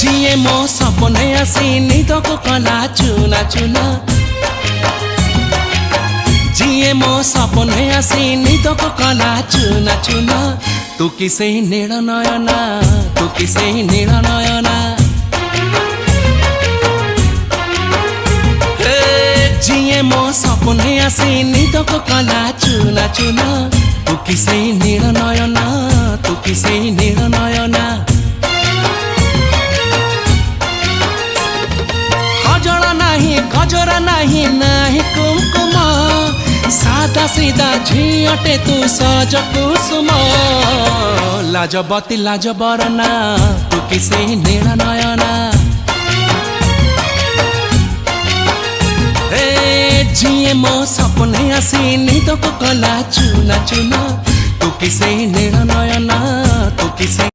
जिए मो सपने आसी निदको कला चुना चुना जिए मो सपने आसी निदको कला चुना चुना तू किसे नील नयना तू किसे नील नयना जिए मो सपने आसी निदको कला चुना चुना तू किसे नील नयना तू किसे नील नयना गजरा नहीं नहीं कुमकुम सादा सीधा झियटे तू सज कुसुम लाजबती लाज बरना तू किसे नील नयना जिए मो सपने आसी निदको कला चुना चुना तू किसे नील नयना तू किसे